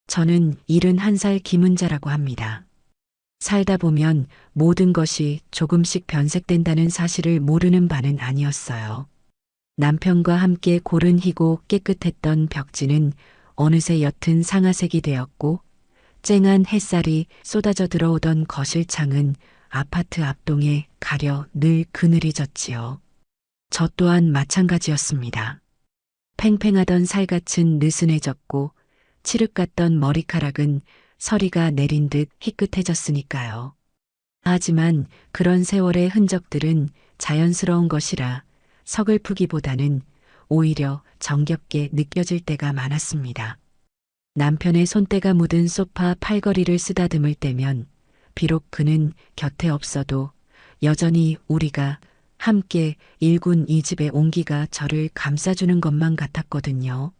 저는 71살 김은자라고 합니다. 살다 보면 모든 것이 조금씩 변색된다는 사실을 모르는 바는 아니었어요. 남편과 함께 고른 희고 깨끗했던 벽지는 어느새 옅은 상아색이 되었고 쨍한 햇살이 쏟아져 들어오던 거실 창은 아파트 앞동에 가려 늘 그늘이 졌지요. 저 또한 마찬가지였습니다. 팽팽하던 살갗은 느슨해졌고 칠흑 같던 머리카락은 서리가 내린 듯 희끗해졌으니까요. 하지만 그런 세월의 흔적들은 자연스러운 것이라 서글프기보다는 오히려 정겹게 느껴질 때가 많았습니다. 남편의 손때가 묻은 소파 팔걸이를 쓰다듬을 때면 비록 그는 곁에 없어도 여전히 우리가 함께 일군 이 집의 온기가 저를 감싸주는 것만 같았거든요.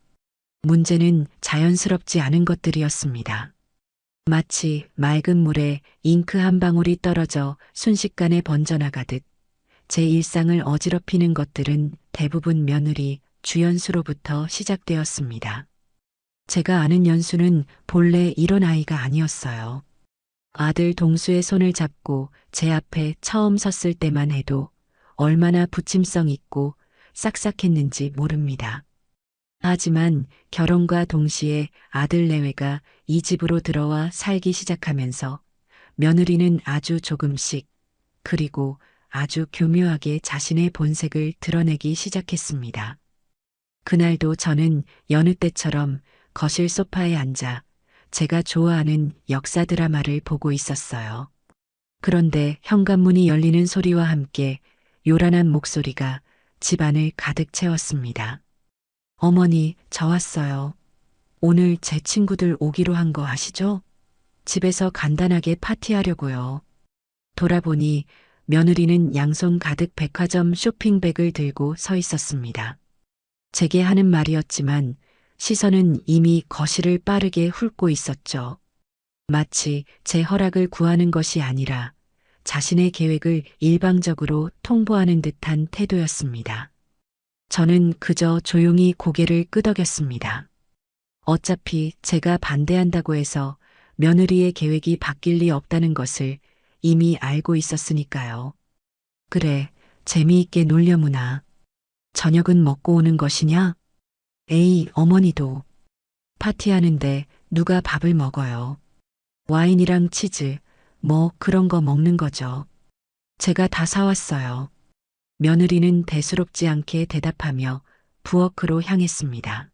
문제는 자연스럽지 않은 것들이었습니다. 마치 맑은 물에 잉크 한 방울이 떨어져 순식간에 번져나가듯 제 일상을 어지럽히는 것들은 대부분 며느리 주연수로부터 시작되었습니다. 제가 아는 연수는 본래 이런 아이가 아니었어요. 아들 동수의 손을 잡고 제 앞에 처음 섰을 때만 해도 얼마나 부침성 있고 싹싹했는지 모릅니다. 하지만 결혼과 동시에 아들 내외가 이 집으로 들어와 살기 시작하면서 며느리는 아주 조금씩 그리고 아주 교묘하게 자신의 본색을 드러내기 시작했습니다. 그날도 저는 여느 때처럼 거실 소파에 앉아 제가 좋아하는 역사 드라마를 보고 있었어요. 그런데 현관문이 열리는 소리와 함께 요란한 목소리가 집안을 가득 채웠습니다. 어머니, 저 왔어요. 오늘 제 친구들 오기로 한 거 아시죠? 집에서 간단하게 파티하려고요. 돌아보니 며느리는 양손 가득 백화점 쇼핑백을 들고 서 있었습니다. 제게 하는 말이었지만 시선은 이미 거실을 빠르게 훑고 있었죠. 마치 제 허락을 구하는 것이 아니라 자신의 계획을 일방적으로 통보하는 듯한 태도였습니다. 저는 그저 조용히 고개를 끄덕였습니다. 어차피 제가 반대한다고 해서 며느리의 계획이 바뀔 리 없다는 것을 이미 알고 있었으니까요. 그래, 재미있게 놀려무나. 저녁은 먹고 오는 것이냐? 에이, 어머니도. 파티하는데 누가 밥을 먹어요. 와인이랑 치즈, 뭐 그런 거 먹는 거죠. 제가 다 사왔어요. 며느리는 대수롭지 않게 대답하며 부엌으로 향했습니다.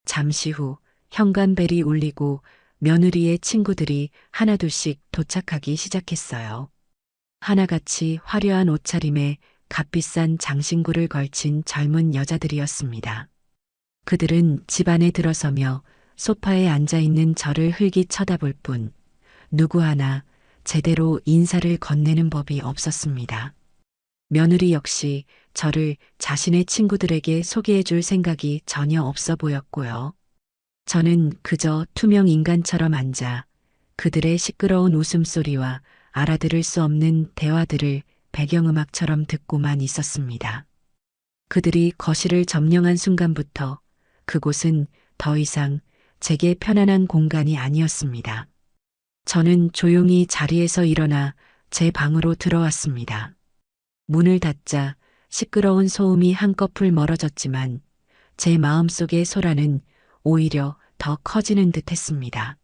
잠시 후 현관벨이 울리고 며느리의 친구들이 하나둘씩 도착하기 시작했어요. 하나같이 화려한 옷차림에 값비싼 장신구를 걸친 젊은 여자들이었습니다. 그들은 집 안에 들어서며 소파에 앉아있는 저를 흘기 쳐다볼 뿐 누구 하나 제대로 인사를 건네는 법이 없었습니다. 며느리 역시 저를 자신의 친구들에게 소개해 줄 생각이 전혀 없어 보였고요. 저는 그저 투명 인간처럼 앉아 그들의 시끄러운 웃음소리와 알아들을 수 없는 대화들을 배경음악처럼 듣고만 있었습니다. 그들이 거실을 점령한 순간부터 그곳은 더 이상 제게 편안한 공간이 아니었습니다. 저는 조용히 자리에서 일어나 제 방으로 들어왔습니다. 문을 닫자 시끄러운 소음이 한꺼풀 멀어졌지만 제 마음속의 소란은 오히려 더 커지는 듯 했습니다.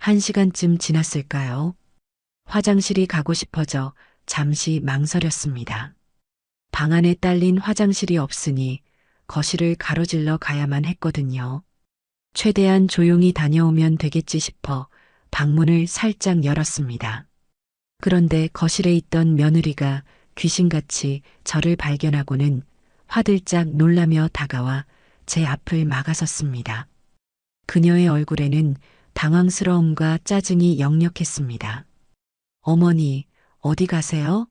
1시간쯤 지났을까요? 화장실이 가고 싶어져 잠시 망설였습니다. 방 안에 딸린 화장실이 없으니 거실을 가로질러 가야만 했거든요. 최대한 조용히 다녀오면 되겠지 싶어 방문을 살짝 열었습니다. 그런데 거실에 있던 며느리가 귀신같이 저를 발견하고는 화들짝 놀라며 다가와 제 앞을 막아섰습니다. 그녀의 얼굴에는 당황스러움과 짜증이 역력했습니다. 어머니, 어디 가세요?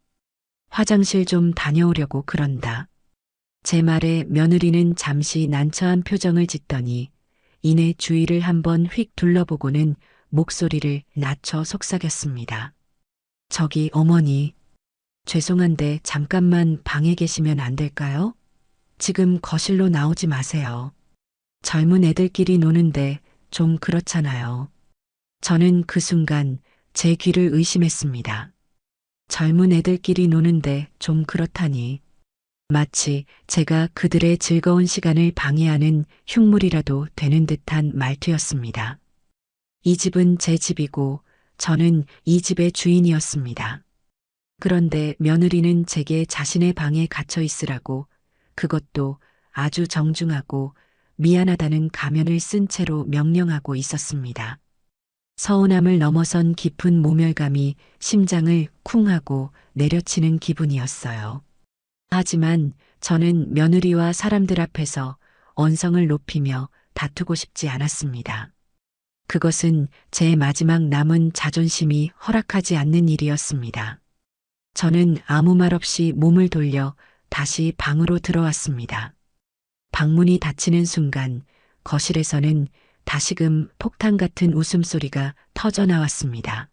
화장실 좀 다녀오려고 그런다. 제 말에 며느리는 잠시 난처한 표정을 짓더니 이내 주위를 한번 휙 둘러보고는 목소리를 낮춰 속삭였습니다. 저기 어머니, 죄송한데 잠깐만 방에 계시면 안 될까요? 지금 거실로 나오지 마세요. 젊은 애들끼리 노는데 좀 그렇잖아요. 저는 그 순간 제 귀를 의심했습니다. 젊은 애들끼리 노는데 좀 그렇다니. 마치 제가 그들의 즐거운 시간을 방해하는 흉물이라도 되는 듯한 말투였습니다. 이 집은 제 집이고 저는 이 집의 주인이었습니다. 그런데 며느리는 제게 자신의 방에 갇혀 있으라고, 그것도 아주 정중하고 미안하다는 가면을 쓴 채로 명령하고 있었습니다. 서운함을 넘어선 깊은 모멸감이 심장을 쿵 하고 내려치는 기분이었어요. 하지만 저는 며느리와 사람들 앞에서 언성을 높이며 다투고 싶지 않았습니다. 그것은 제 마지막 남은 자존심이 허락하지 않는 일이었습니다. 저는 아무 말 없이 몸을 돌려 다시 방으로 들어왔습니다. 방문이 닫히는 순간 거실에서는 다시금 폭탄 같은 웃음소리가 터져 나왔습니다.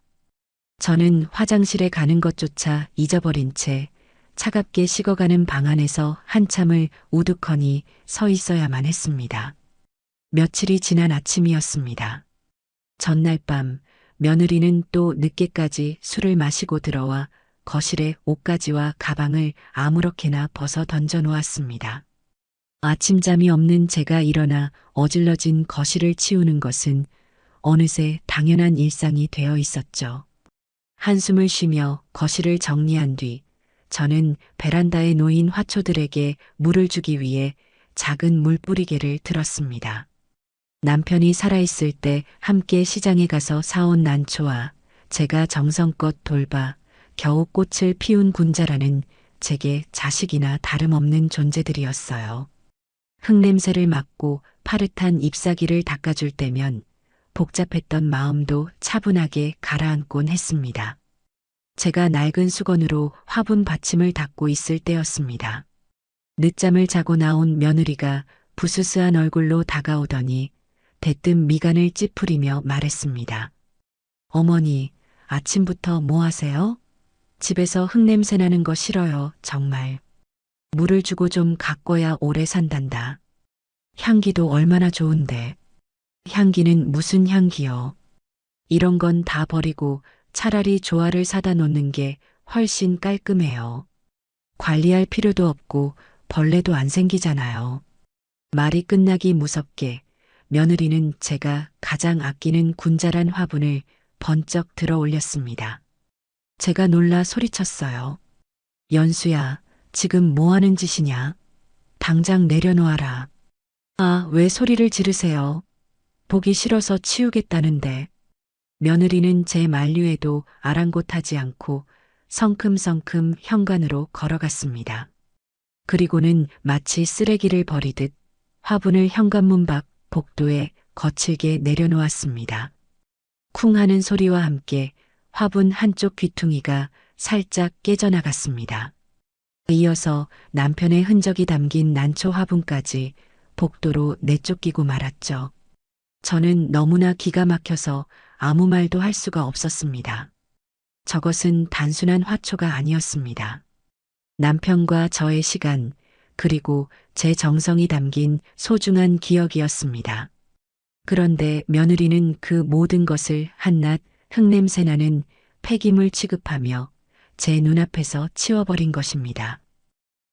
저는 화장실에 가는 것조차 잊어버린 채 차갑게 식어가는 방 안에서 한참을 우두커니 서 있어야만 했습니다. 며칠이 지난 아침이었습니다. 전날 밤 며느리는 또 늦게까지 술을 마시고 들어와 거실에 옷가지와 가방을 아무렇게나 벗어 던져 놓았습니다. 아침잠이 없는 제가 일어나 어질러진 거실을 치우는 것은 어느새 당연한 일상이 되어 있었죠. 한숨을 쉬며 거실을 정리한 뒤 저는 베란다에 놓인 화초들에게 물을 주기 위해 작은 물뿌리개를 들었습니다. 남편이 살아있을 때 함께 시장에 가서 사온 난초와 제가 정성껏 돌봐 겨우 꽃을 피운 군자라는 제게 자식이나 다름없는 존재들이었어요. 흙냄새를 맡고 파릇한 잎사귀를 닦아줄 때면 복잡했던 마음도 차분하게 가라앉곤 했습니다. 제가 낡은 수건으로 화분 받침을 닦고 있을 때였습니다. 늦잠을 자고 나온 며느리가 부스스한 얼굴로 다가오더니 대뜸 미간을 찌푸리며 말했습니다. 어머니, 아침부터 뭐 하세요? 집에서 흙냄새 나는 거 싫어요, 정말. 물을 주고 좀 가꿔야 오래 산단다. 향기도 얼마나 좋은데. 향기는 무슨 향기요? 이런 건 다 버리고 차라리 조화를 사다 놓는 게 훨씬 깔끔해요. 관리할 필요도 없고 벌레도 안 생기잖아요. 말이 끝나기 무섭게 며느리는 제가 가장 아끼는 군자란 화분을 번쩍 들어 올렸습니다. 제가 놀라 소리쳤어요. 연수야, 지금 뭐 하는 짓이냐? 당장 내려놓아라. 아, 왜 소리를 지르세요? 보기 싫어서 치우겠다는데. 며느리는 제 만류에도 아랑곳하지 않고 성큼성큼 현관으로 걸어갔습니다. 그리고는 마치 쓰레기를 버리듯 화분을 현관문 밖 복도에 거칠게 내려놓았습니다. 쿵 하는 소리와 함께 화분 한쪽 귀퉁이가 살짝 깨져나갔습니다. 이어서 남편의 흔적이 담긴 난초 화분까지 복도로 내쫓기고 말았죠. 저는 너무나 기가 막혀서 아무 말도 할 수가 없었습니다. 저것은 단순한 화초가 아니었습니다. 남편과 저의 시간, 그리고 제 정성이 담긴 소중한 기억이었습니다. 그런데 며느리는 그 모든 것을 한낱 흙냄새 나는 폐기물 취급하며 제 눈앞에서 치워버린 것입니다.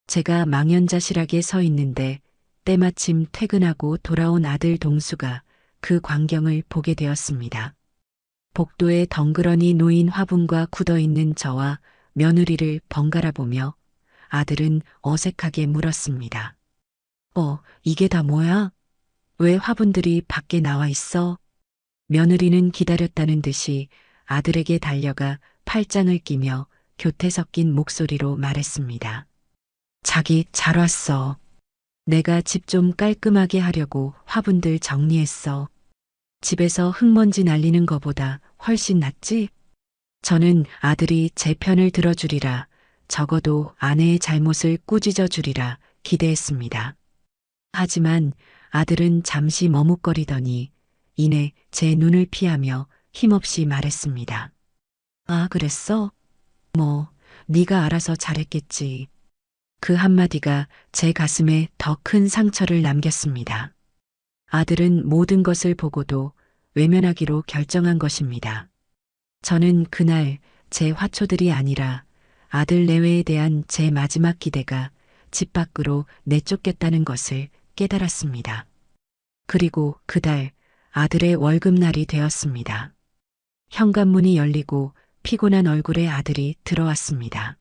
제가 망연자실하게 서 있는데 때마침 퇴근하고 돌아온 아들 동수가 그 광경을 보게 되었습니다. 복도에 덩그러니 놓인 화분과 굳어있는 저와 며느리를 번갈아 보며 아들은 어색하게 물었습니다. 이게 다 뭐야? 왜 화분들이 밖에 나와 있어? 며느리는 기다렸다는 듯이 아들에게 달려가 팔짱을 끼며 교태 섞인 목소리로 말했습니다. 자기 잘 왔어. 내가 집 좀 깔끔하게 하려고 화분들 정리했어. 집에서 흙먼지 날리는 거보다 훨씬 낫지? 저는 아들이 제 편을 들어주리라, 적어도 아내의 잘못을 꾸짖어 주리라 기대했습니다. 하지만 아들은 잠시 머뭇거리더니 이내 제 눈을 피하며 힘없이 말했습니다. 아, 그랬어? 뭐, 네가 알아서 잘했겠지. 그 한마디가 제 가슴에 더 큰 상처를 남겼습니다. 아들은 모든 것을 보고도 외면하기로 결정한 것입니다. 저는 그날 제 화초들이 아니라 아들 내외에 대한 제 마지막 기대가 집 밖으로 내쫓겼다는 것을 깨달았습니다. 그리고 그달 아들의 월급날이 되었습니다. 현관문이 열리고 피곤한 얼굴의 아들이 들어왔습니다.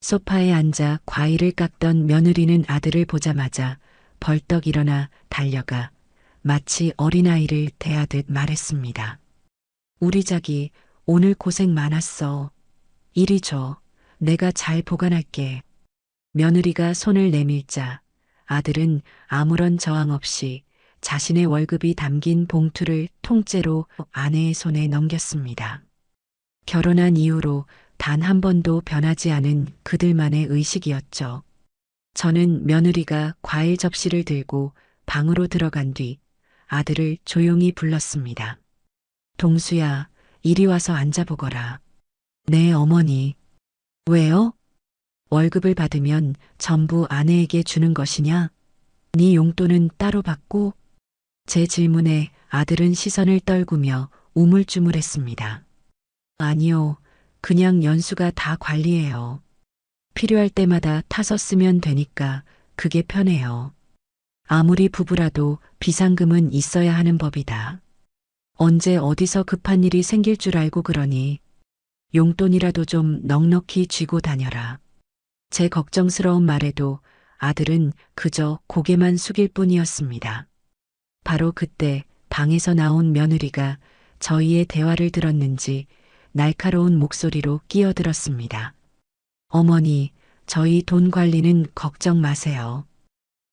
소파에 앉아 과일을 깎던 며느리는 아들을 보자마자 벌떡 일어나 달려가 마치 어린아이를 대하듯 말했습니다. 우리 자기 오늘 고생 많았어. 이리 줘. 내가 잘 보관할게. 며느리가 손을 내밀자 아들은 아무런 저항 없이 자신의 월급이 담긴 봉투를 통째로 아내의 손에 넘겼습니다. 결혼한 이후로 단 한 번도 변하지 않은 그들만의 의식이었죠. 저는 며느리가 과일 접시를 들고 방으로 들어간 뒤 아들을 조용히 불렀습니다. 동수야, 이리 와서 앉아보거라. 네, 어머니. 왜요? 월급을 받으면 전부 아내에게 주는 것이냐? 네 용돈은 따로 받고? 제 질문에 아들은 시선을 떨구며 우물쭈물했습니다. 아니요, 그냥 연수가 다 관리해요. 필요할 때마다 타서 쓰면 되니까 그게 편해요. 아무리 부부라도 비상금은 있어야 하는 법이다. 언제 어디서 급한 일이 생길 줄 알고 그러니 용돈이라도 좀 넉넉히 쥐고 다녀라. 제 걱정스러운 말에도 아들은 그저 고개만 숙일 뿐이었습니다. 바로 그때 방에서 나온 며느리가 저희의 대화를 들었는지 날카로운 목소리로 끼어들었습니다. 어머니, 저희 돈 관리는 걱정 마세요.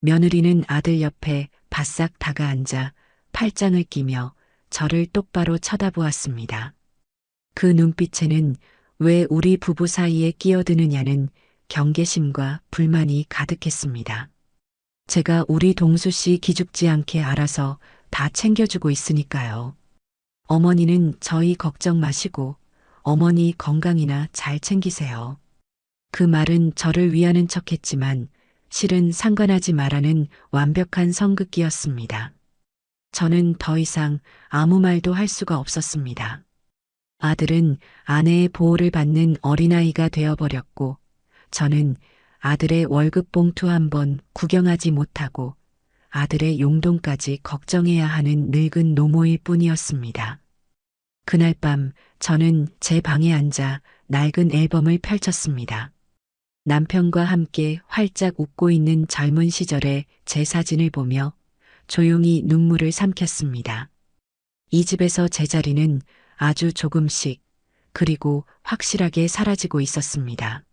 며느리는 아들 옆에 바싹 다가앉아 팔짱을 끼며 저를 똑바로 쳐다보았습니다. 그 눈빛에는 왜 우리 부부 사이에 끼어드느냐는 경계심과 불만이 가득했습니다. 제가 우리 동수 씨 기죽지 않게 알아서 다 챙겨주고 있으니까요. 어머니는 저희 걱정 마시고 어머니 건강이나 잘 챙기세요. 그 말은 저를 위하는 척했지만 실은 상관하지 말라는 완벽한 성극기였습니다. 저는 더 이상 아무 말도 할 수가 없었습니다. 아들은 아내의 보호를 받는 어린아이가 되어버렸고 저는 아들의 월급 봉투 한 번 구경하지 못하고 아들의 용돈까지 걱정해야 하는 늙은 노모일 뿐이었습니다. 그날 밤 저는 제 방에 앉아 낡은 앨범을 펼쳤습니다. 남편과 함께 활짝 웃고 있는 젊은 시절의 제 사진을 보며 조용히 눈물을 삼켰습니다. 이 집에서 제 자리는 아주 조금씩 그리고 확실하게 사라지고 있었습니다.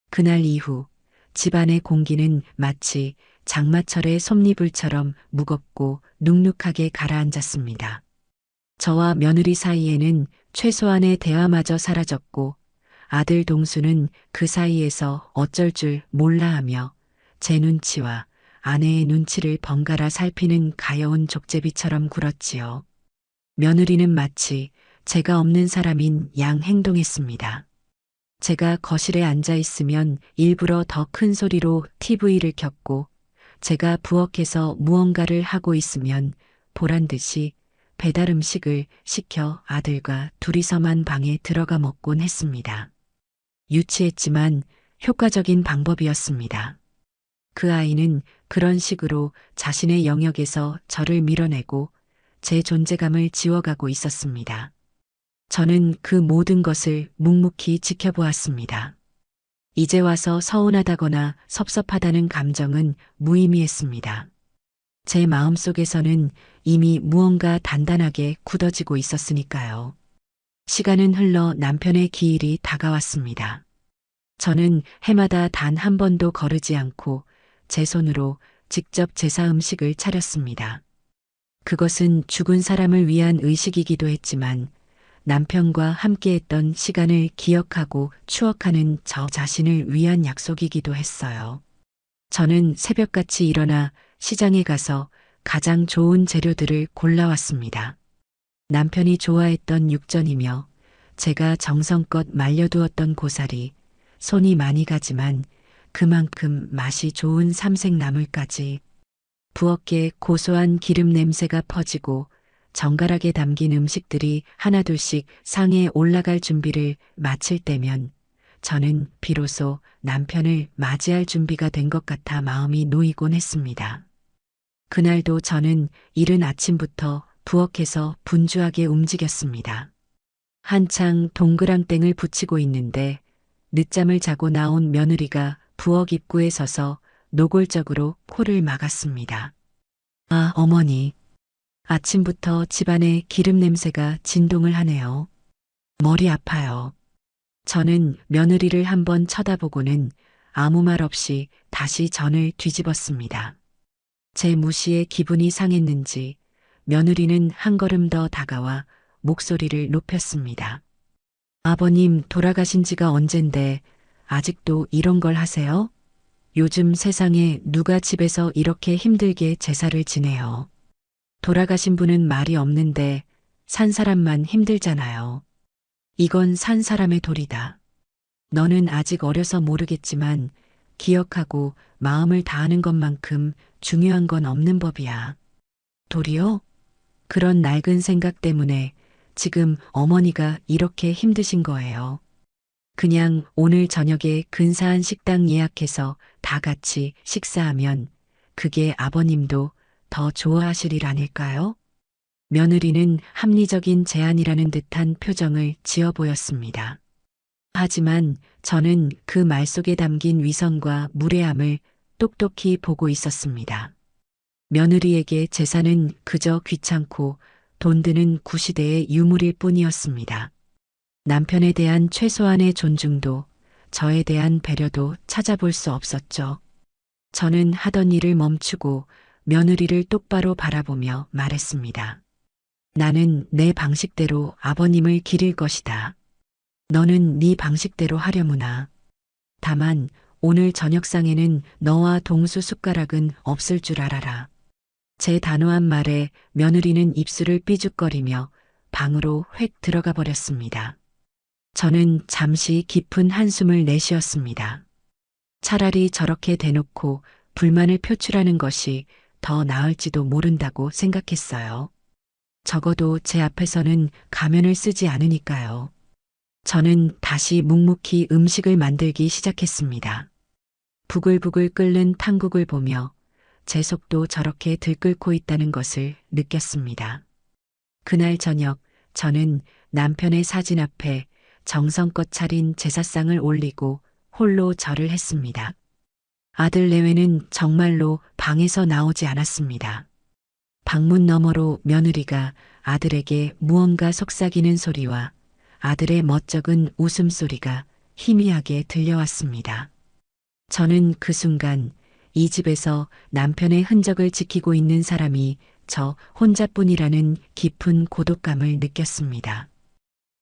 그날 이후 집안의 공기는 마치 장마철의 솜니불처럼 무겁고 눅눅하게 가라앉았습니다. 저와 며느리 사이에는 최소한의 대화마저 사라졌고 아들 동수는 그 사이에서 어쩔 줄 몰라 하며 제 눈치와 아내의 눈치를 번갈아 살피는 가여운 족제비처럼 굴었지요. 며느리는 마치 제가 없는 사람인 양 행동했습니다. 제가 거실에 앉아 있으면 일부러 더 큰 소리로 TV를 켰고 제가 부엌에서 무언가를 하고 있으면 보란 듯이 배달 음식을 시켜 아들과 둘이서만 방에 들어가 먹곤 했습니다. 유치했지만 효과적인 방법이었습니다. 그 아이는 그런 식으로 자신의 영역에서 저를 밀어내고 제 존재감을 지워가고 있었습니다. 저는 그 모든 것을 묵묵히 지켜보았습니다. 이제 와서 서운하다거나 섭섭하다는 감정은 무의미했습니다. 제 마음속에서는 이미 무언가 단단하게 굳어지고 있었으니까요. 시간은 흘러 남편의 기일이 다가왔습니다. 저는 해마다 단 한 번도 거르지 않고 제 손으로 직접 제사 음식을 차렸습니다. 그것은 죽은 사람을 위한 의식이기도 했지만 남편과 함께했던 시간을 기억하고 추억하는 저 자신을 위한 약속이기도 했어요. 저는 새벽같이 일어나 시장에 가서 가장 좋은 재료들을 골라왔습니다. 남편이 좋아했던 육전이며 제가 정성껏 말려두었던 고사리, 손이 많이 가지만 그만큼 맛이 좋은 삼색나물까지. 부엌에 고소한 기름 냄새가 퍼지고 정갈하게 담긴 음식들이 하나둘씩 상에 올라갈 준비를 마칠 때면 저는 비로소 남편을 맞이할 준비가 된 것 같아 마음이 놓이곤 했습니다. 그날도 저는 이른 아침부터 부엌에서 분주하게 움직였습니다. 한창 동그랑땡을 붙이고 있는데 늦잠을 자고 나온 며느리가 부엌 입구에 서서 노골적으로 코를 막았습니다. 아, 어머니. 아침부터 집안에 기름 냄새가 진동을 하네요. 머리 아파요. 저는 며느리를 한번 쳐다보고는 아무 말 없이 다시 전을 뒤집었습니다. 제 무시에 기분이 상했는지 며느리는 한 걸음 더 다가와 목소리를 높였습니다. 아버님 돌아가신 지가 언젠데 아직도 이런 걸 하세요? 요즘 세상에 누가 집에서 이렇게 힘들게 제사를 지내요. 돌아가신 분은 말이 없는데 산 사람만 힘들잖아요. 이건 산 사람의 도리다. 너는 아직 어려서 모르겠지만 기억하고 마음을 다하는 것만큼 중요한 건 없는 법이야. 도리요? 그런 낡은 생각 때문에 지금 어머니가 이렇게 힘드신 거예요. 그냥 오늘 저녁에 근사한 식당 예약해서 다 같이 식사하면 그게 아버님도 더 좋아하실 일 아닐까요? 며느리는 합리적인 제안이라는 듯한 표정을 지어 보였습니다. 하지만 저는 그 말 속에 담긴 위선과 무례함을 똑똑히 보고 있었습니다. 며느리에게 제사는 그저 귀찮고 돈 드는 구시대의 유물일 뿐이었습니다. 남편에 대한 최소한의 존중도 저에 대한 배려도 찾아볼 수 없었죠. 저는 하던 일을 멈추고 며느리를 똑바로 바라보며 말했습니다. 나는 내 방식대로 아버님을 기릴 것이다. 너는 네 방식대로 하려무나. 다만 오늘 저녁상에는 너와 동수 숟가락은 없을 줄 알아라. 제 단호한 말에 며느리는 입술을 삐죽거리며 방으로 획 들어가 버렸습니다. 저는 잠시 깊은 한숨을 내쉬었습니다. 차라리 저렇게 대놓고 불만을 표출하는 것이 더 나을지도 모른다고 생각했어요. 적어도 제 앞에서는 가면을 쓰지 않으니까요. 저는 다시 묵묵히 음식을 만들기 시작했습니다. 부글부글 끓는 탕국을 보며 제 속도 저렇게 들끓고 있다는 것을 느꼈습니다. 그날 저녁 저는 남편의 사진 앞에 정성껏 차린 제사상을 올리고 홀로 절을 했습니다. 아들 내외는 정말로 방에서 나오지 않았습니다. 방문 너머로 며느리가 아들에게 무언가 속삭이는 소리와 아들의 멋쩍은 웃음소리가 희미하게 들려왔습니다. 저는 그 순간 이 집에서 남편의 흔적을 지키고 있는 사람이 저 혼자뿐이라는 깊은 고독감을 느꼈습니다.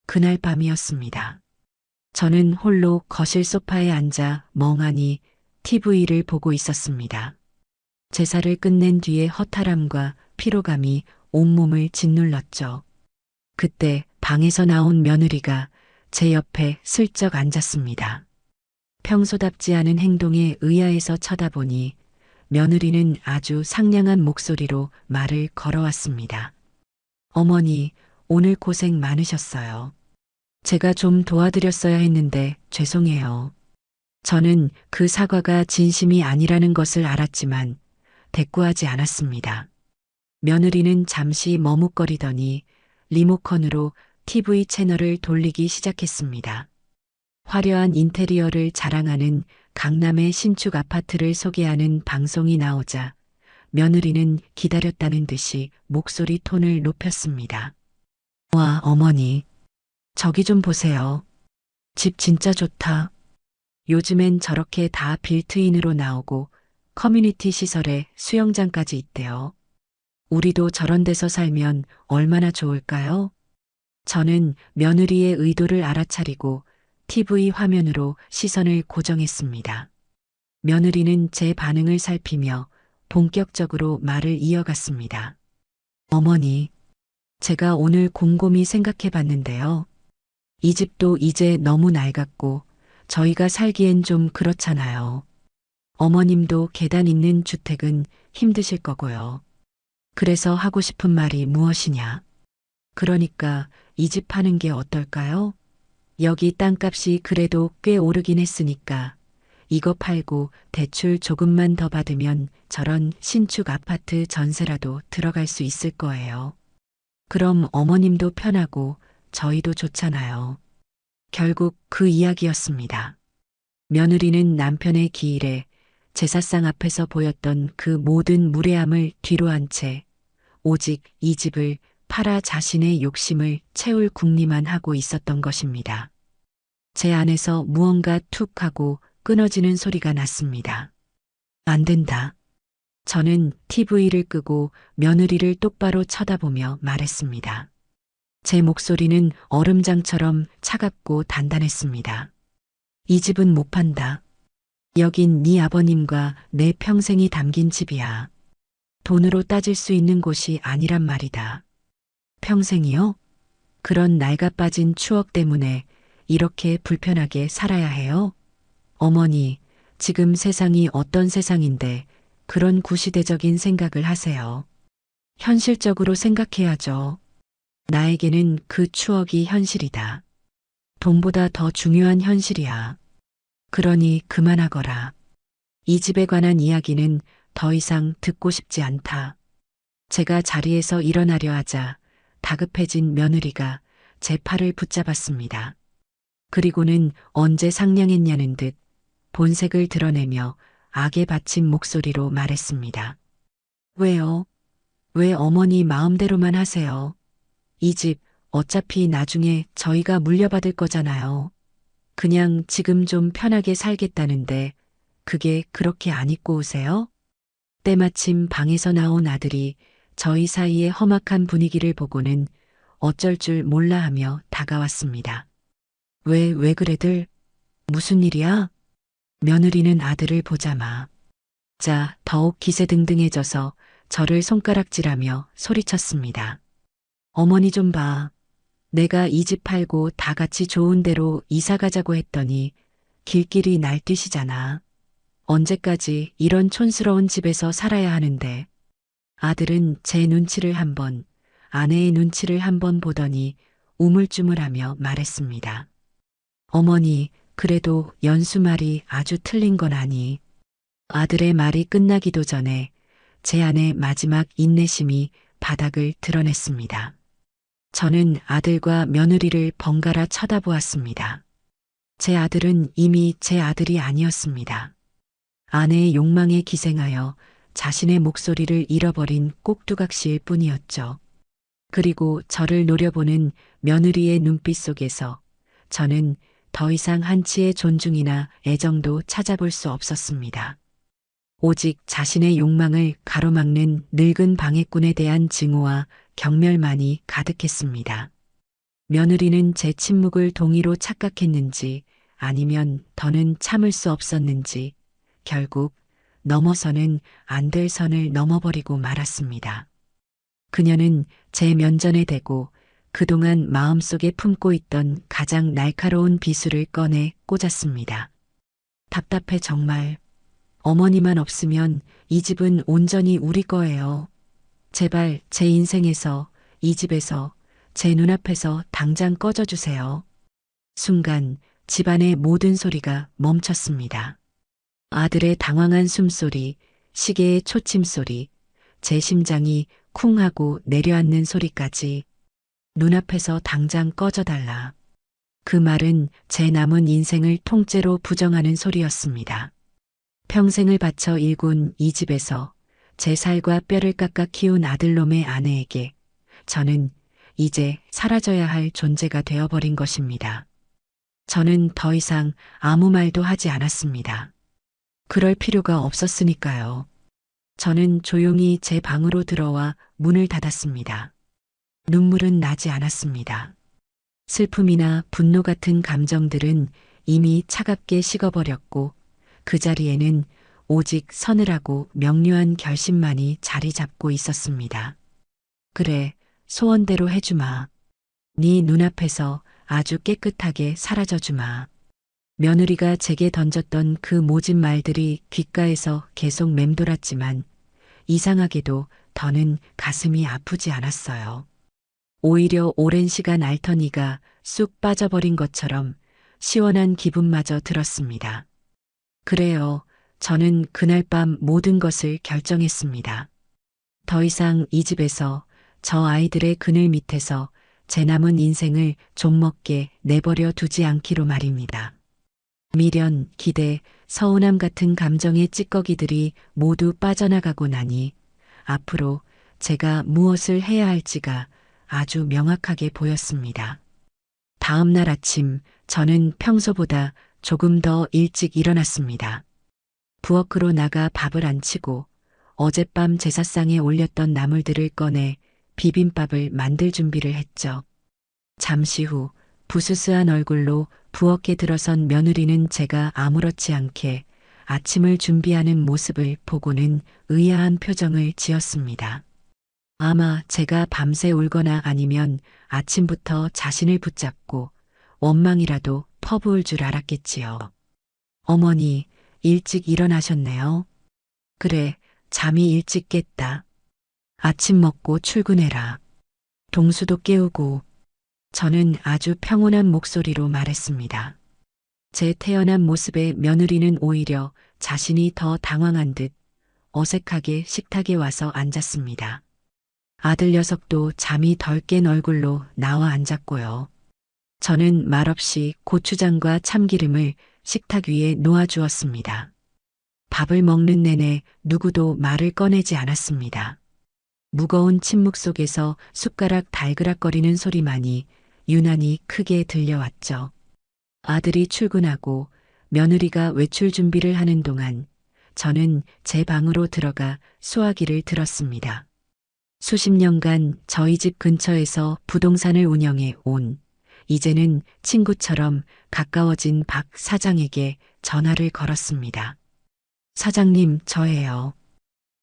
그날 밤이었습니다. 저는 홀로 거실 소파에 앉아 멍하니 TV를 보고 있었습니다. 제사를 끝낸 뒤의 허탈함과 피로감이 온몸을 짓눌렀죠. 그때 방에서 나온 며느리가 제 옆에 슬쩍 앉았습니다. 평소답지 않은 행동에 의아해서 쳐다보니 며느리는 아주 상냥한 목소리로 말을 걸어왔습니다. 어머니, 오늘 고생 많으셨어요. 제가 좀 도와드렸어야 했는데 죄송해요. 저는 그 사과가 진심이 아니라는 것을 알았지만 대꾸하지 않았습니다. 며느리는 잠시 머뭇거리더니 리모컨으로 TV 채널을 돌리기 시작했습니다. 화려한 인테리어를 자랑하는 강남의 신축 아파트를 소개하는 방송이 나오자 며느리는 기다렸다는 듯이 목소리 톤을 높였습니다. 와, 어머니. 저기 좀 보세요. 집 진짜 좋다. 요즘엔 저렇게 다 빌트인으로 나오고 커뮤니티 시설에 수영장까지 있대요. 우리도 저런 데서 살면 얼마나 좋을까요? 저는 며느리의 의도를 알아차리고 TV 화면으로 시선을 고정했습니다. 며느리는 제 반응을 살피며 본격적으로 말을 이어갔습니다. 어머니, 제가 오늘 곰곰이 생각해 봤는데요. 이 집도 이제 너무 낡았고 저희가 살기엔 좀 그렇잖아요. 어머님도 계단 있는 주택은 힘드실 거고요. 그래서 하고 싶은 말이 무엇이냐? 그러니까 이 집 파는 게 어떨까요? 여기 땅값이 그래도 꽤 오르긴 했으니까 이거 팔고 대출 조금만 더 받으면 저런 신축 아파트 전세라도 들어갈 수 있을 거예요. 그럼 어머님도 편하고 저희도 좋잖아요. 결국 그 이야기였습니다. 며느리는 남편의 기일에 제사상 앞에서 보였던 그 모든 무례함을 뒤로 한 채 오직 이 집을 팔아 자신의 욕심을 채울 궁리만 하고 있었던 것입니다. 제 안에서 무언가 툭 하고 끊어지는 소리가 났습니다. 안 된다. 저는 TV를 끄고 며느리를 똑바로 쳐다보며 말했습니다. 제 목소리는 얼음장처럼 차갑고 단단했습니다. 이 집은 못 판다. 여긴 네 아버님과 내 평생이 담긴 집이야. 돈으로 따질 수 있는 곳이 아니란 말이다. 평생이요? 그런 낡아 빠진 추억 때문에 이렇게 불편하게 살아야 해요? 어머니, 지금 세상이 어떤 세상인데 그런 구시대적인 생각을 하세요. 현실적으로 생각해야죠. 나에게는 그 추억이 현실이다. 돈보다 더 중요한 현실이야. 그러니 그만하거라. 이 집에 관한 이야기는 더 이상 듣고 싶지 않다. 제가 자리에서 일어나려 하자 다급해진 며느리가 제 팔을 붙잡았습니다. 그리고는 언제 상냥했냐는 듯 본색을 드러내며 악에 받친 목소리로 말했습니다. 왜요? 왜 어머니 마음대로만 하세요? 이 집 어차피 나중에 저희가 물려받을 거잖아요. 그냥 지금 좀 편하게 살겠다는데 그게 그렇게 안 입고 오세요? 때마침 방에서 나온 아들이 저희 사이의 험악한 분위기를 보고는 어쩔 줄 몰라 하며 다가왔습니다. 왜 그래들? 무슨 일이야? 며느리는 아들을 보자마 자 더욱 기세등등해져서 저를 손가락질하며 소리쳤습니다. 어머니 좀 봐. 내가 이 집 팔고 다 같이 좋은 데로 이사 가자고 했더니 길길이 날뛰시잖아. 언제까지 이런 촌스러운 집에서 살아야 하는데. 아들은 제 눈치를 한번, 아내의 눈치를 한번 보더니 우물쭈물하며 말했습니다. 어머니, 그래도 연수 말이 아주 틀린 건 아니. 아들의 말이 끝나기도 전에 제 안의 마지막 인내심이 바닥을 드러냈습니다. 저는 아들과 며느리를 번갈아 쳐다보았습니다. 제 아들은 이미 제 아들이 아니었습니다. 아내의 욕망에 기생하여 자신의 목소리를 잃어버린 꼭두각시일 뿐이었죠. 그리고 저를 노려보는 며느리의 눈빛 속에서 저는 더 이상 한치의 존중이나 애정도 찾아볼 수 없었습니다. 오직 자신의 욕망을 가로막는 늙은 방해꾼에 대한 증오와 경멸만이 가득했습니다. 며느리는 제 침묵을 동의로 착각했는지 아니면 더는 참을 수 없었는지 결국 넘어서는 안 될 선을 넘어버리고 말았습니다. 그녀는 제 면전에 대고 그동안 마음속에 품고 있던 가장 날카로운 비수를 꺼내 꽂았습니다. 답답해 정말. 어머니만 없으면 이 집은 온전히 우리 거예요. 제발 제 인생에서, 이 집에서, 제 눈앞에서 당장 꺼져주세요. 순간 집안의 모든 소리가 멈췄습니다. 아들의 당황한 숨소리, 시계의 초침소리, 제 심장이 쿵 하고 내려앉는 소리까지 눈앞에서 당장 꺼져달라. 그 말은 제 남은 인생을 통째로 부정하는 소리였습니다. 평생을 바쳐 일군 이 집에서 제 살과 뼈를 깎아 키운 아들놈의 아내에게 저는 이제 사라져야 할 존재가 되어버린 것입니다. 저는 더 이상 아무 말도 하지 않았습니다. 그럴 필요가 없었으니까요. 저는 조용히 제 방으로 들어와 문을 닫았습니다. 눈물은 나지 않았습니다. 슬픔이나 분노 같은 감정들은 이미 차갑게 식어버렸고 그 자리에는 오직 서늘하고 명료한 결심만이 자리 잡고 있었습니다. 그래, 소원대로 해주마. 네 눈앞에서 아주 깨끗하게 사라져주마. 며느리가 제게 던졌던 그 모진 말들이 귓가에서 계속 맴돌았지만 이상하게도 더는 가슴이 아프지 않았어요. 오히려 오랜 시간 앓던 이가 쑥 빠져버린 것처럼 시원한 기분마저 들었습니다. 그래요. 저는 그날 밤 모든 것을 결정했습니다. 더 이상 이 집에서 저 아이들의 그늘 밑에서 제 남은 인생을 좀먹게 내버려 두지 않기로 말입니다. 미련, 기대, 서운함 같은 감정의 찌꺼기들이 모두 빠져나가고 나니 앞으로 제가 무엇을 해야 할지가 아주 명확하게 보였습니다. 다음 날 아침 저는 평소보다 조금 더 일찍 일어났습니다. 부엌으로 나가 밥을 안 치고 어젯밤 제사상에 올렸던 나물들을 꺼내 비빔밥을 만들 준비를 했죠. 잠시 후 부스스한 얼굴로 부엌에 들어선 며느리는 제가 아무렇지 않게 아침을 준비하는 모습을 보고는 의아한 표정을 지었습니다. 아마 제가 밤새 울거나 아니면 아침부터 자신을 붙잡고 원망이라도 퍼부을 줄 알았겠지요. 어머니, 일찍 일어나셨네요. 그래, 잠이 일찍 깼다. 아침 먹고 출근해라. 동수도 깨우고. 저는 아주 평온한 목소리로 말했습니다. 제 태연한 모습에 며느리는 오히려 자신이 더 당황한 듯 어색하게 식탁에 와서 앉았습니다. 아들 녀석도 잠이 덜 깬 얼굴로 나와 앉았고요. 저는 말없이 고추장과 참기름을 식탁 위에 놓아주었습니다. 밥을 먹는 내내 누구도 말을 꺼내지 않았습니다. 무거운 침묵 속에서 숟가락 달그락거리는 소리만이 유난히 크게 들려왔죠. 아들이 출근하고 며느리가 외출 준비를 하는 동안 저는 제 방으로 들어가 수화기를 들었습니다. 수십 년간 저희 집 근처에서 부동산을 운영해 온 이제는 친구처럼 가까워진 박 사장에게 전화를 걸었습니다. 사장님, 저예요.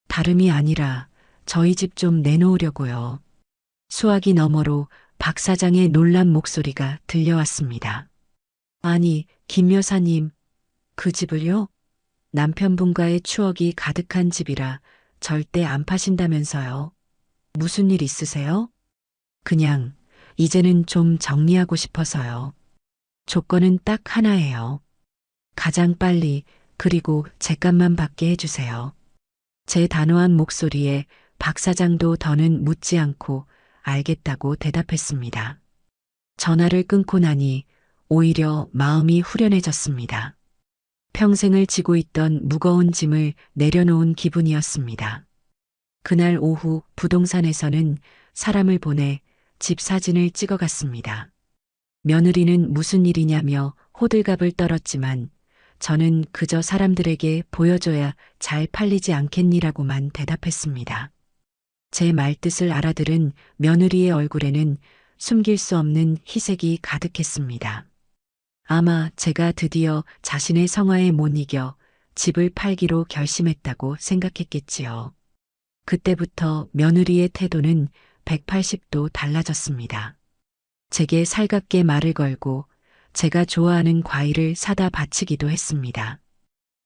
다름이 아니라 저희 집 좀 내놓으려고요. 수화기 너머로 박 사장의 놀란 목소리가 들려왔습니다. 아니, 김 여사님, 그 집을요? 남편분과의 추억이 가득한 집이라 절대 안 파신다면서요. 무슨 일 있으세요? 그냥 이제는 좀 정리하고 싶어서요. 조건은 딱 하나예요. 가장 빨리 그리고 제값만 받게 해주세요. 제 단호한 목소리에 박 사장도 더는 묻지 않고 알겠다고 대답했습니다. 전화를 끊고 나니 오히려 마음이 후련해졌습니다. 평생을 지고 있던 무거운 짐을 내려놓은 기분이었습니다. 그날 오후 부동산에서는 사람을 보내 집 사진을 찍어갔습니다. 며느리는 무슨 일이냐며 호들갑을 떨었지만 저는 그저 사람들에게 보여줘야 잘 팔리지 않겠니라고만 대답했습니다. 제 말뜻을 알아들은 며느리의 얼굴에는 숨길 수 없는 희색이 가득했습니다. 아마 제가 드디어 자신의 성화에 못 이겨 집을 팔기로 결심했다고 생각했겠지요. 그때부터 며느리의 태도는 180도 달라졌습니다. 제게 살갑게 말을 걸고 제가 좋아하는 과일을 사다 바치기도 했습니다.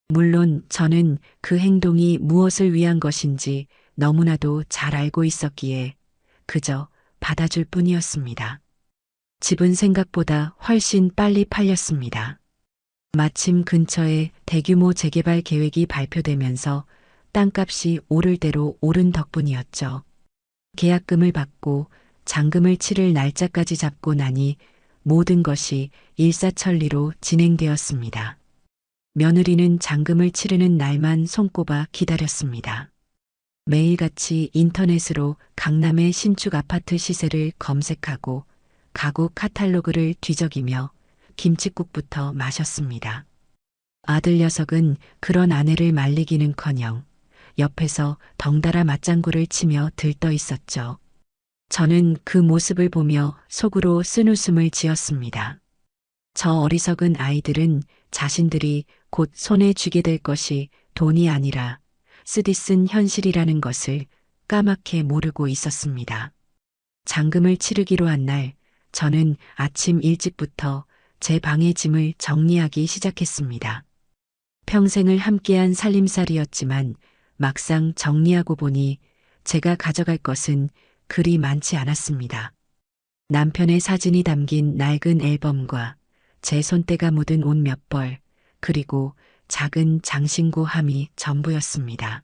물론 저는 그 행동이 무엇을 위한 것인지 너무나도 잘 알고 있었기에 그저 받아줄 뿐이었습니다. 집은 생각보다 훨씬 빨리 팔렸습니다. 마침 근처에 대규모 재개발 계획이 발표되면서 땅값이 오를 대로 오른 덕분이었죠. 계약금을 받고 잔금을 치를 날짜까지 잡고 나니 모든 것이 일사천리로 진행되었습니다. 며느리는 잔금을 치르는 날만 손꼽아 기다렸습니다. 매일같이 인터넷으로 강남의 신축 아파트 시세를 검색하고 가구 카탈로그를 뒤적이며 김칫국부터 마셨습니다. 아들 녀석은 그런 아내를 말리기는커녕 옆에서 덩달아 맞장구를 치며 들떠 있었죠. 저는 그 모습을 보며 속으로 쓴웃음을 지었습니다. 저 어리석은 아이들은 자신들이 곧 손에 쥐게 될 것이 돈이 아니라 쓰디쓴 현실이라는 것을 까맣게 모르고 있었습니다. 잔금을 치르기로 한 날 저는 아침 일찍부터 제 방의 짐을 정리하기 시작했습니다. 평생을 함께한 살림살이였지만 막상 정리하고 보니 제가 가져갈 것은 그리 많지 않았습니다. 남편의 사진이 담긴 낡은 앨범과 제 손때가 묻은 옷 몇 벌, 그리고 작은 장신구 함이 전부였습니다.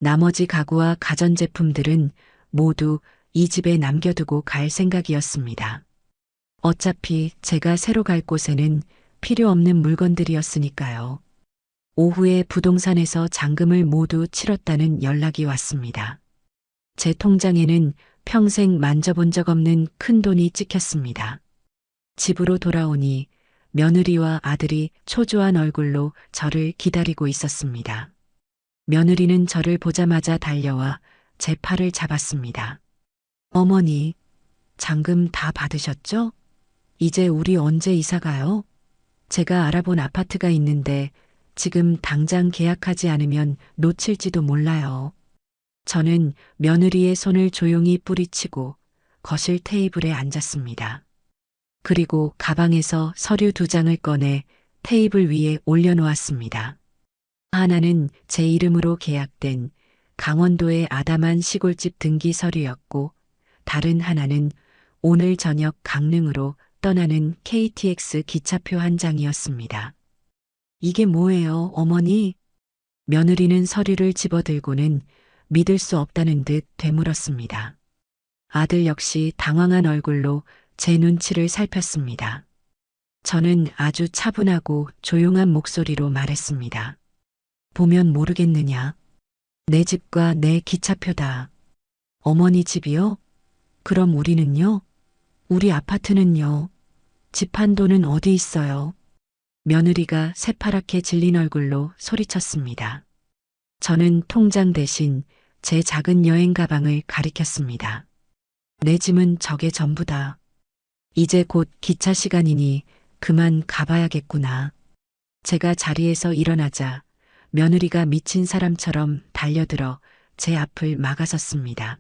나머지 가구와 가전제품들은 모두 이 집에 남겨두고 갈 생각이었습니다. 어차피 제가 새로 갈 곳에는 필요 없는 물건들이었으니까요. 오후에 부동산에서 잔금을 모두 치렀다는 연락이 왔습니다. 제 통장에는 평생 만져본 적 없는 큰 돈이 찍혔습니다. 집으로 돌아오니 며느리와 아들이 초조한 얼굴로 저를 기다리고 있었습니다. 며느리는 저를 보자마자 달려와 제 팔을 잡았습니다. 어머니, 잔금 다 받으셨죠? 이제 우리 언제 이사 가요? 제가 알아본 아파트가 있는데 지금 당장 계약하지 않으면 놓칠지도 몰라요. 저는 며느리의 손을 조용히 뿌리치고 거실 테이블에 앉았습니다. 그리고 가방에서 서류 2장을 꺼내 테이블 위에 올려놓았습니다. 하나는 제 이름으로 계약된 강원도의 아담한 시골집 등기 서류였고, 다른 하나는 오늘 저녁 강릉으로 떠나는 KTX 기차표 한 장이었습니다. 이게 뭐예요, 어머니? 며느리는 서류를 집어들고는 믿을 수 없다는 듯 되물었습니다. 아들 역시 당황한 얼굴로 제 눈치를 살폈습니다. 저는 아주 차분하고 조용한 목소리로 말했습니다. 보면 모르겠느냐? 내 집과 내 기차표다. 어머니 집이요? 그럼 우리는요? 우리 아파트는요? 집 한 돈은 어디 있어요? 며느리가 새파랗게 질린 얼굴로 소리쳤습니다. 저는 통장 대신 제 작은 여행 가방을 가리켰습니다. 내 짐은 저게 전부다. 이제 곧 기차 시간이니 그만 가봐야겠구나. 제가 자리에서 일어나자 며느리가 미친 사람처럼 달려들어 제 앞을 막아섰습니다.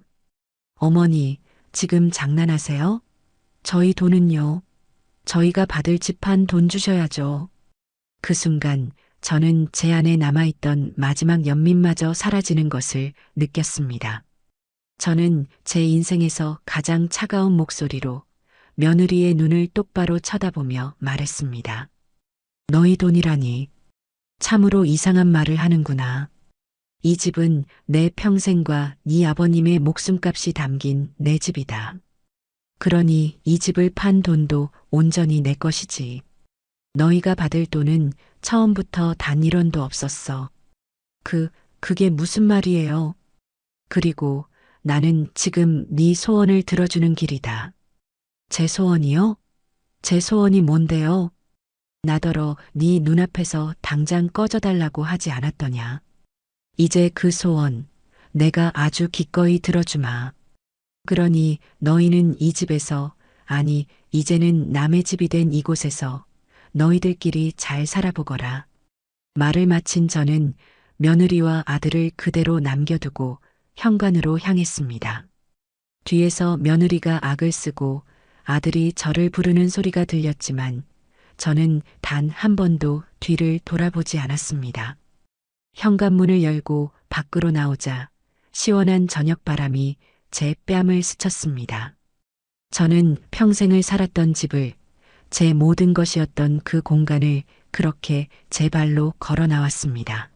어머니, 지금 장난하세요? 저희 돈은요? 저희가 받을 집 한 돈 주셔야죠. 그 순간 저는 제 안에 남아있던 마지막 연민마저 사라지는 것을 느꼈습니다. 저는 제 인생에서 가장 차가운 목소리로 며느리의 눈을 똑바로 쳐다보며 말했습니다. 너희 돈이라니. 참으로 이상한 말을 하는구나. 이 집은 내 평생과 네 아버님의 목숨값이 담긴 내 집이다. 그러니 이 집을 판 돈도 온전히 내 것이지. 너희가 받을 돈은 처음부터 단 1원도 없었어. 그게 무슨 말이에요? 그리고 나는 지금 네 소원을 들어주는 길이다. 제 소원이요? 제 소원이 뭔데요? 나더러 네 눈앞에서 당장 꺼져달라고 하지 않았더냐. 이제 그 소원 내가 아주 기꺼이 들어주마. 그러니 너희는 이 집에서, 아니 이제는 남의 집이 된 이곳에서 너희들끼리 잘 살아보거라. 말을 마친 저는 며느리와 아들을 그대로 남겨두고 현관으로 향했습니다. 뒤에서 며느리가 악을 쓰고 아들이 저를 부르는 소리가 들렸지만 저는 단 한 번도 뒤를 돌아보지 않았습니다. 현관문을 열고 밖으로 나오자 시원한 저녁바람이 제 뺨을 스쳤습니다. 저는 평생을 살았던 집을, 제 모든 것이었던 그 공간을 그렇게 제 발로 걸어 나왔습니다.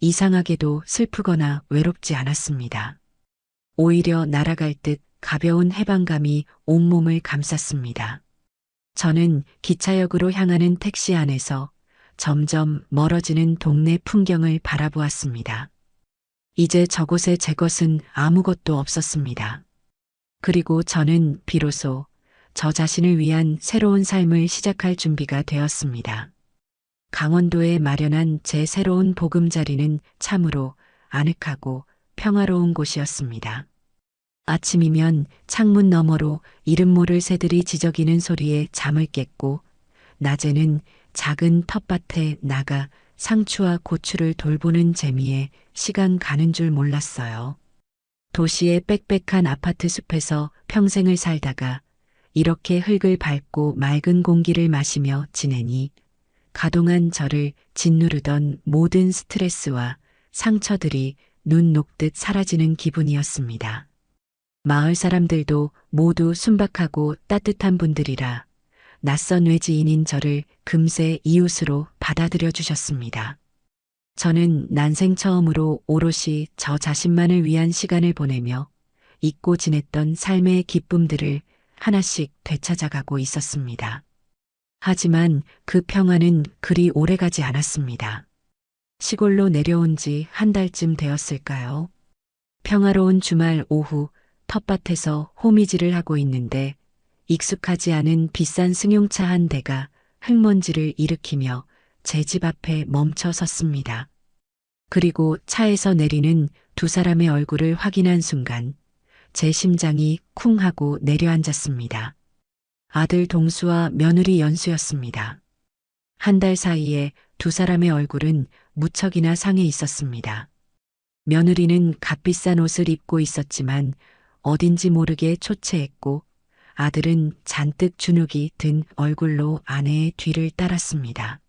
이상하게도 슬프거나 외롭지 않았습니다. 오히려 날아갈 듯 가벼운 해방감이 온몸을 감쌌습니다. 저는 기차역으로 향하는 택시 안에서 점점 멀어지는 동네 풍경을 바라보았습니다. 이제 저곳에 제 것은 아무것도 없었습니다. 그리고 저는 비로소 저 자신을 위한 새로운 삶을 시작할 준비가 되었습니다. 강원도에 마련한 제 새로운 보금자리는 참으로 아늑하고 평화로운 곳이었습니다. 아침이면 창문 너머로 이름 모를 새들이 지저귀는 소리에 잠을 깼고, 낮에는 작은 텃밭에 나가 상추와 고추를 돌보는 재미에 시간 가는 줄 몰랐어요. 도시의 빽빽한 아파트 숲에서 평생을 살다가 이렇게 흙을 밟고 맑은 공기를 마시며 지내니 가동한 저를 짓누르던 모든 스트레스와 상처들이 눈 녹듯 사라지는 기분이었습니다. 마을 사람들도 모두 순박하고 따뜻한 분들이라 낯선 외지인인 저를 금세 이웃으로 받아들여 주셨습니다. 저는 난생 처음으로 오롯이 저 자신만을 위한 시간을 보내며 잊고 지냈던 삶의 기쁨들을 하나씩 되찾아가고 있었습니다. 하지만 그 평화는 그리 오래가지 않았습니다. 시골로 내려온 지 한 달쯤 되었을까요? 평화로운 주말 오후 텃밭에서 호미질을 하고 있는데 익숙하지 않은 비싼 승용차 한 대가 흙먼지를 일으키며 제 집 앞에 멈춰 섰습니다. 그리고 차에서 내리는 두 사람의 얼굴을 확인한 순간 제 심장이 쿵 하고 내려앉았습니다. 아들 동수와 며느리 연수였습니다. 한 달 사이에 두 사람의 얼굴은 무척이나 상해 있었습니다. 며느리는 값비싼 옷을 입고 있었지만 어딘지 모르게 초췌했고 아들은 잔뜩 주눅이 든 얼굴로 아내의 뒤를 따랐습니다.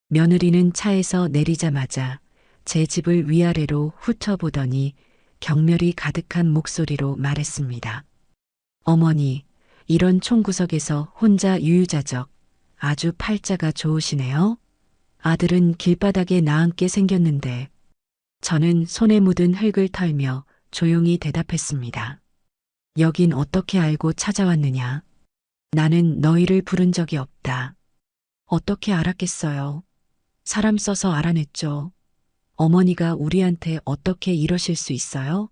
며느리는 차에서 내리자마자 제 집을 위아래로 훑어보더니 경멸이 가득한 목소리로 말했습니다. 어머니, 이런 총구석에서 혼자 유유자적, 아주 팔자가 좋으시네요. 아들은 길바닥에 나앉게 생겼는데 저는 손에 묻은 흙을 털며 조용히 대답했습니다. 여긴 어떻게 알고 찾아왔느냐? 나는 너희를 부른 적이 없다. 어떻게 알았겠어요? 사람 써서 알아냈죠. 어머니가 우리한테 어떻게 이러실 수 있어요?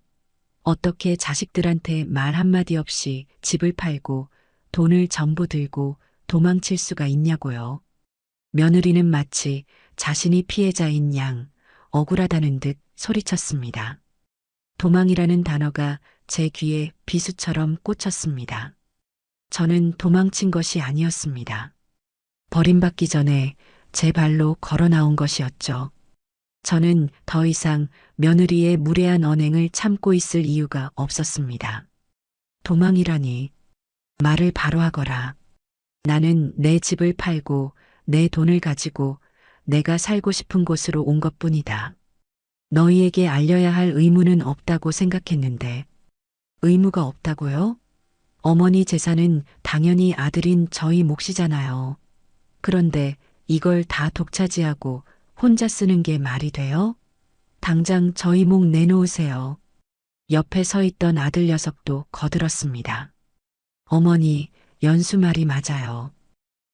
어떻게 자식들한테 말 한마디 없이 집을 팔고 돈을 전부 들고 도망칠 수가 있냐고요. 며느리는 마치 자신이 피해자인 양 억울하다는 듯 소리쳤습니다. 도망이라는 단어가 제 귀에 비수처럼 꽂혔습니다. 저는 도망친 것이 아니었습니다. 버림받기 전에 제 발로 걸어 나온 것이었죠. 저는 더 이상 며느리의 무례한 언행을 참고 있을 이유가 없었습니다. 도망이라니. 말을 바로 하거라. 나는 내 집을 팔고 내 돈을 가지고 내가 살고 싶은 곳으로 온 것뿐이다. 너희에게 알려야 할 의무는 없다고 생각했는데. 의무가 없다고요? 어머니 재산은 당연히 아들인 저희 몫이잖아요. 그런데 이걸 다 독차지하고 혼자 쓰는 게 말이 돼요? 당장 저희 목 내놓으세요. 옆에 서 있던 아들 녀석도 거들었습니다. 어머니, 연수 말이 맞아요.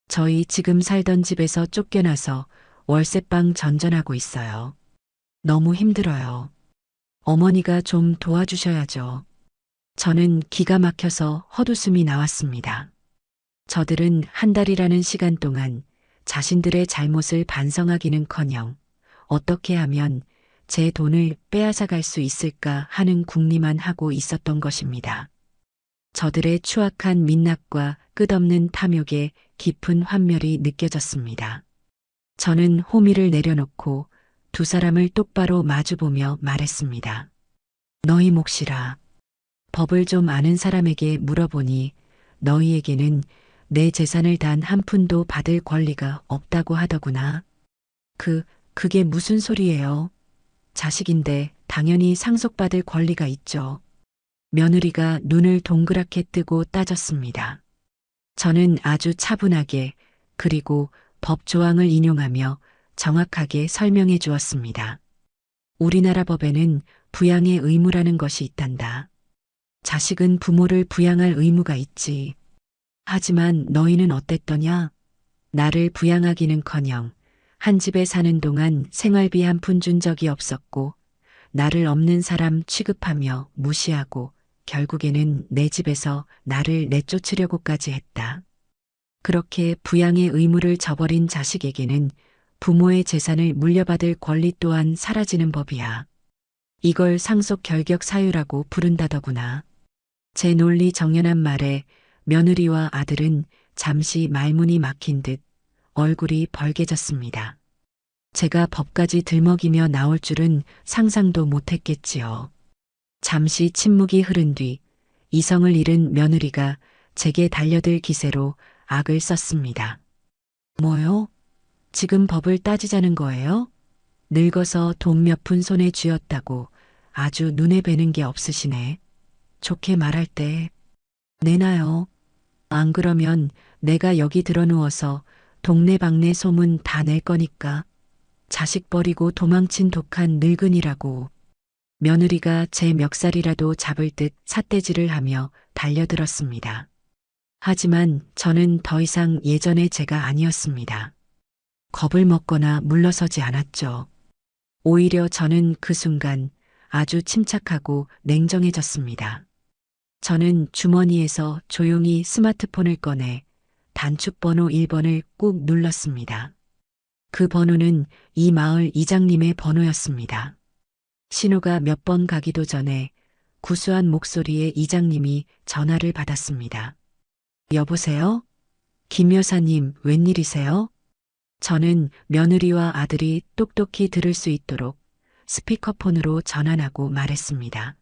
저희 지금 살던 집에서 쫓겨나서 월세방 전전하고 있어요. 너무 힘들어요. 어머니가 좀 도와주셔야죠. 저는 기가 막혀서 헛웃음이 나왔습니다. 저들은 한 달이라는 시간 동안 자신들의 잘못을 반성하기는커녕 어떻게 하면 제 돈을 빼앗아 갈 수 있을까 하는 궁리만 하고 있었던 것입니다. 저들의 추악한 민낯과 끝없는 탐욕에 깊은 환멸이 느껴졌습니다. 저는 호미를 내려놓고 두 사람을 똑바로 마주보며 말했습니다. 너희 몫이라. 법을 좀 아는 사람에게 물어보니 너희에게는 내 재산을 단 한 푼도 받을 권리가 없다고 하더구나. 그게 무슨 소리예요? 자식인데 당연히 상속받을 권리가 있죠. 며느리가 눈을 동그랗게 뜨고 따졌습니다. 저는 아주 차분하게 그리고 법 조항을 인용하며 정확하게 설명해 주었습니다. 우리나라 법에는 부양의 의무라는 것이 있단다. 자식은 부모를 부양할 의무가 있지. 하지만 너희는 어땠더냐? 나를 부양하기는커녕 한 집에 사는 동안 생활비 한 푼 준 적이 없었고 나를 없는 사람 취급하며 무시하고 결국에는 내 집에서 나를 내쫓으려고까지 했다. 그렇게 부양의 의무를 저버린 자식에게는 부모의 재산을 물려받을 권리 또한 사라지는 법이야. 이걸 상속 결격 사유라고 부른다더구나. 제 논리 정연한 말에 며느리와 아들은 잠시 말문이 막힌 듯 얼굴이 벌개졌습니다. 제가 법까지 들먹이며 나올 줄은 상상도 못했겠지요. 잠시 침묵이 흐른 뒤 이성을 잃은 며느리가 제게 달려들 기세로 악을 썼습니다. 뭐요? 지금 법을 따지자는 거예요? 늙어서 돈 몇 푼 손에 쥐었다고 아주 눈에 뵈는 게 없으시네. 좋게 말할 때 내놔요. 안 그러면 내가 여기 들어누워서 동네방네 소문 다 낼 거니까. 자식 버리고 도망친 독한 늙은이라고. 며느리가 제 멱살이라도 잡을 듯 삿대질을 하며 달려들었습니다. 하지만 저는 더 이상 예전의 제가 아니었습니다. 겁을 먹거나 물러서지 않았죠. 오히려 저는 그 순간 아주 침착하고 냉정해졌습니다. 저는 주머니에서 조용히 스마트폰을 꺼내 단축번호 1번을 꾹 눌렀습니다. 그 번호는 이 마을 이장님의 번호였습니다. 신호가 몇 번 가기도 전에 구수한 목소리의 이장님이 전화를 받았습니다. 여보세요? 김 여사님, 웬일이세요? 저는 며느리와 아들이 똑똑히 들을 수 있도록 스피커폰으로 전환하고 말했습니다.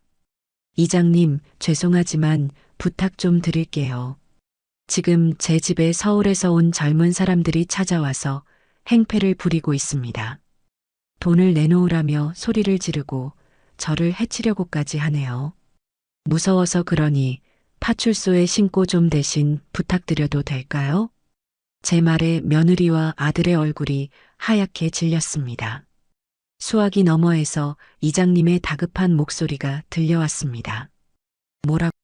이장님, 죄송하지만 부탁 좀 드릴게요. 지금 제 집에 서울에서 온 젊은 사람들이 찾아와서 행패를 부리고 있습니다. 돈을 내놓으라며 소리를 지르고 저를 해치려고까지 하네요. 무서워서 그러니 파출소에 신고 좀 대신 부탁드려도 될까요? 제 말에 며느리와 아들의 얼굴이 하얗게 질렸습니다. 수화기 너머에서 이장님의 다급한 목소리가 들려왔습니다. 뭐라고?